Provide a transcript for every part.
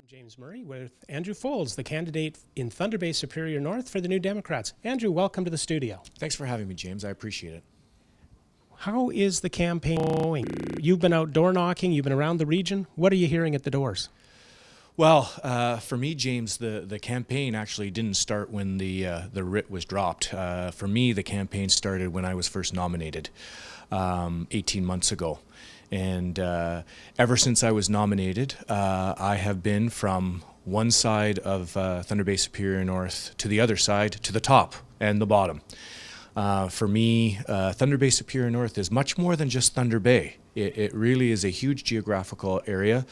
James Murray with Andrew Foulds, the candidate in Thunder Bay Superior North for the New Democrats. Andrew, welcome to the studio. Thanks for having me, James. I appreciate it. How is the campaign going? You've been out door knocking, you've been around the region. What are you hearing at the doors? Well, for me, James, the campaign actually didn't start when the writ was dropped. For me, the campaign started when I was first nominated 18 months ago. And ever since I was nominated, I have been from one side of Thunder Bay Superior North to the other side, to the top and the bottom. For me, Thunder Bay Superior North is much more than just Thunder Bay. It really is a huge geographical area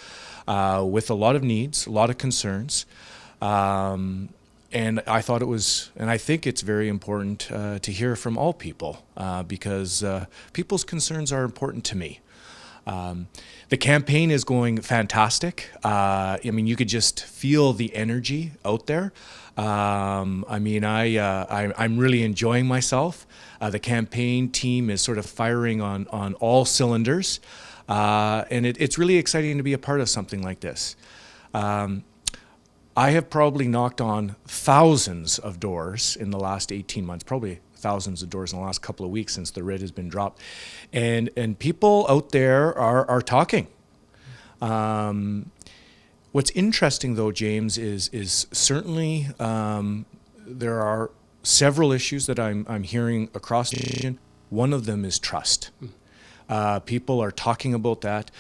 with a lot of needs, a lot of concerns. And I thought it was, and I think it's very important to hear from all people because people's concerns are important to me. The campaign is going fantastic. I mean, you could just feel the energy out there. I'm really enjoying myself. The campaign team is sort of firing on all cylinders, and it's really exciting to be a part of something like this. I have probably knocked on thousands of doors in the last 18 months, probably thousands of doors in the last couple of weeks since the writ has been dropped. And people out there are talking. What's interesting though, James, is certainly there are several issues that I'm hearing across the region. One of them is trust. People are talking about that.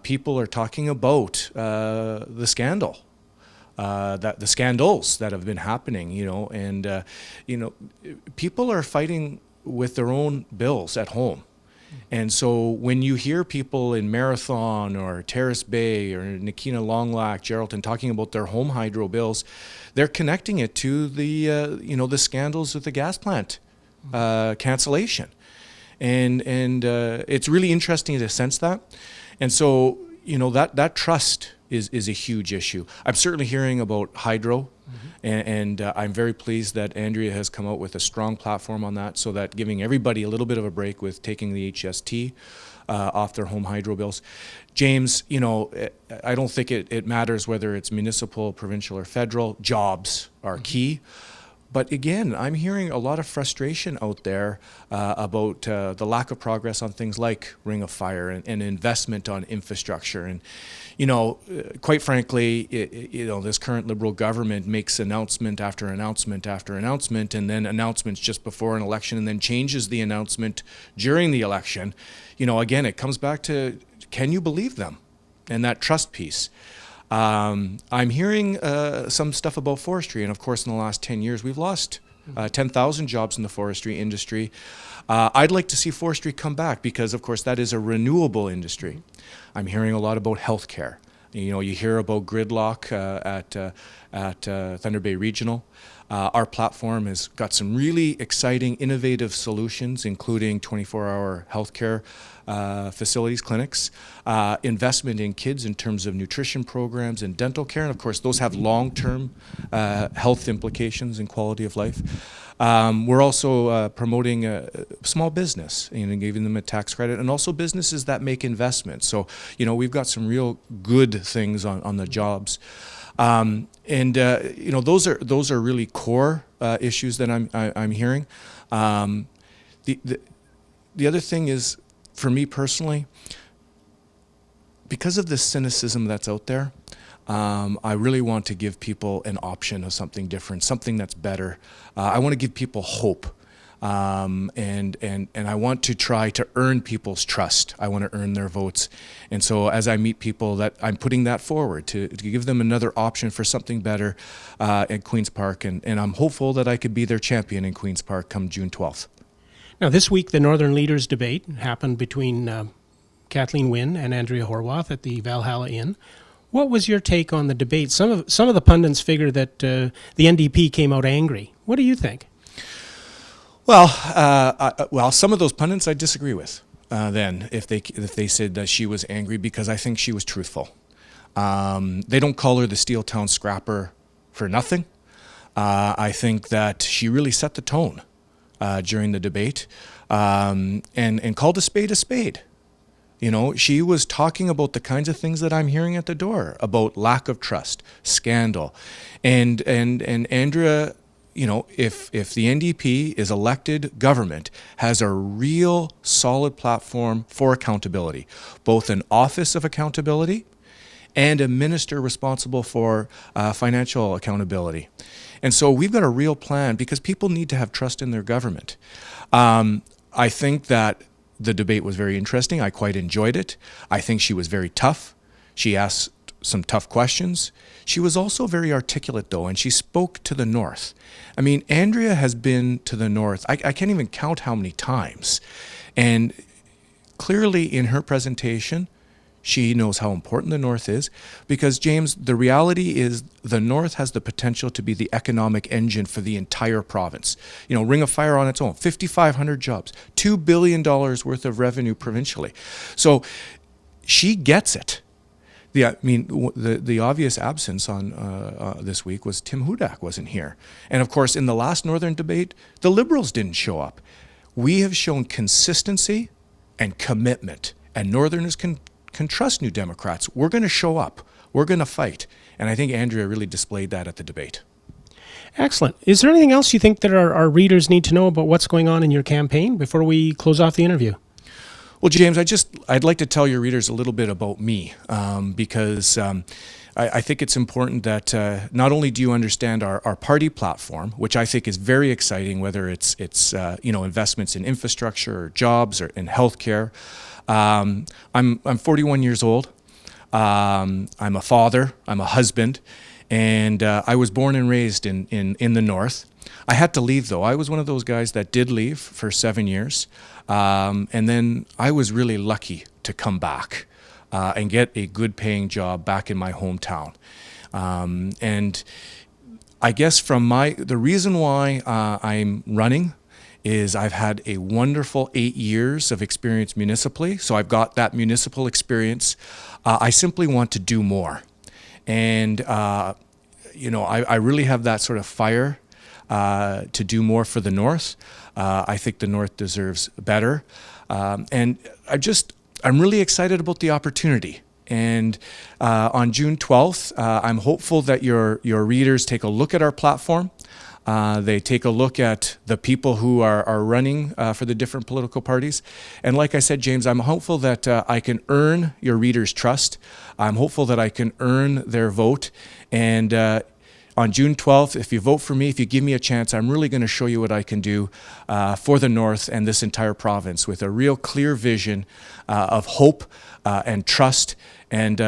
People are talking about the scandal. The scandals that have been happening, and people are fighting with their own bills at home. And so when you hear people in Marathon or Terrace Bay or Nikina Longlac, Geraldton talking about their home hydro bills, they're connecting it to the scandals with the gas plant cancellation. And it's really interesting to sense that. And so, that trust is a huge issue. I'm certainly hearing about hydro, and I'm very pleased that Andrea has come out with a strong platform on that, so that giving everybody a little bit of a break with taking the HST off their home hydro bills. James, I don't think it matters whether it's municipal, provincial, or federal. Jobs are key. But again, I'm hearing a lot of frustration out there about the lack of progress on things like Ring of Fire and investment on infrastructure. And, quite frankly, this current Liberal government makes announcement after announcement after announcement, and then announcements just before an election, and then changes the announcement during the election. Again, it comes back to, can you believe them? And that trust piece. I'm hearing some stuff about forestry, and of course in the last 10 years we've lost 10,000 jobs in the forestry industry. I'd like to see forestry come back because of course that is a renewable industry. I'm hearing a lot about healthcare. You hear about gridlock at Thunder Bay Regional. Our platform has got some really exciting, innovative solutions, including 24-hour healthcare facilities, clinics, investment in kids in terms of nutrition programs and dental care. And of course, those have long-term health implications and quality of life. We're also promoting small business, giving them a tax credit, and also businesses that make investments. So, we've got some real good things on the jobs. Those are really core issues that I'm hearing. The other thing is, for me personally, because of the cynicism that's out there, I really want to give people an option of something different, something that's better. I want to give people hope. And I want to try to earn people's trust. I want to earn their votes. And so as I meet people, that I'm putting that forward to give them another option for something better at Queen's Park. And I'm hopeful that I could be their champion in Queen's Park come June 12th. Now this week the Northern Leaders debate happened between Kathleen Wynne and Andrea Horwath at the Valhalla Inn. What was your take on the debate? Some of the pundits figure that the NDP came out angry. What do you think? Well, some of those pundits I disagree with. Then, if they said that she was angry, because I think she was truthful. They don't call her the Steeltown Scrapper for nothing. I think that she really set the tone during the debate, and called a spade a spade. You know, she was talking about the kinds of things that I'm hearing at the door, about lack of trust, scandal. And Andrea, you know, if the NDP is elected government, has a real solid platform for accountability, both an office of accountability and a minister responsible for financial accountability. And so we've got a real plan because people need to have trust in their government. I think that the debate was very interesting. I quite enjoyed it. I think she was very tough. She asked some tough questions. She was also very articulate, though, and she spoke to the North. I mean, Andrea has been to the North. I can't even count how many times. And clearly in her presentation, she knows how important the North is because, James, the reality is the North has the potential to be the economic engine for the entire province. You know, Ring of Fire on its own, 5,500 jobs, $2 billion worth of revenue provincially. So she gets it. The obvious absence on this week was Tim Hudak wasn't here. And of course, in the last Northern debate, the Liberals didn't show up. We have shown consistency and commitment, and Northerners can trust New Democrats. We're going to show up. We're going to fight. And I think Andrea really displayed that at the debate. Excellent. Is there anything else you think that our readers need to know about what's going on in your campaign before we close off the interview? Well, James, I'd like to tell your readers a little bit about me because I think it's important that not only do you understand our party platform, which I think is very exciting, whether it's investments in infrastructure or jobs or in healthcare. I'm 41 years old. I'm a father. I'm a husband, and I was born and raised in the North. I had to leave, though. I was one of those guys that did leave for 7 years, and then I was really lucky to come back and get a good-paying job back in my hometown. And I guess the reason why I'm running is I've had a wonderful 8 years of experience municipally, so I've got that municipal experience. I simply want to do more. And, I really have that sort of fire to do more for the North. I think the North deserves better. And I'm really excited about the opportunity. And on June 12th, I'm hopeful that your readers take a look at our platform. They take a look at the people who are running for the different political parties. And like I said, James, I'm hopeful that I can earn your readers' trust. I'm hopeful that I can earn their vote. And on June 12th, if you vote for me, if you give me a chance, I'm really going to show you what I can do for the North and this entire province with a real clear vision of hope and trust. And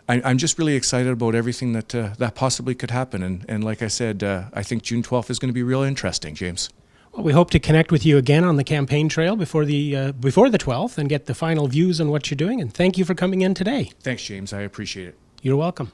I'm just really excited about everything that possibly could happen. And like I said, I think June 12th is going to be real interesting, James. Well, we hope to connect with you again on the campaign trail before the 12th and get the final views on what you're doing. And thank you for coming in today. Thanks, James. I appreciate it. You're welcome.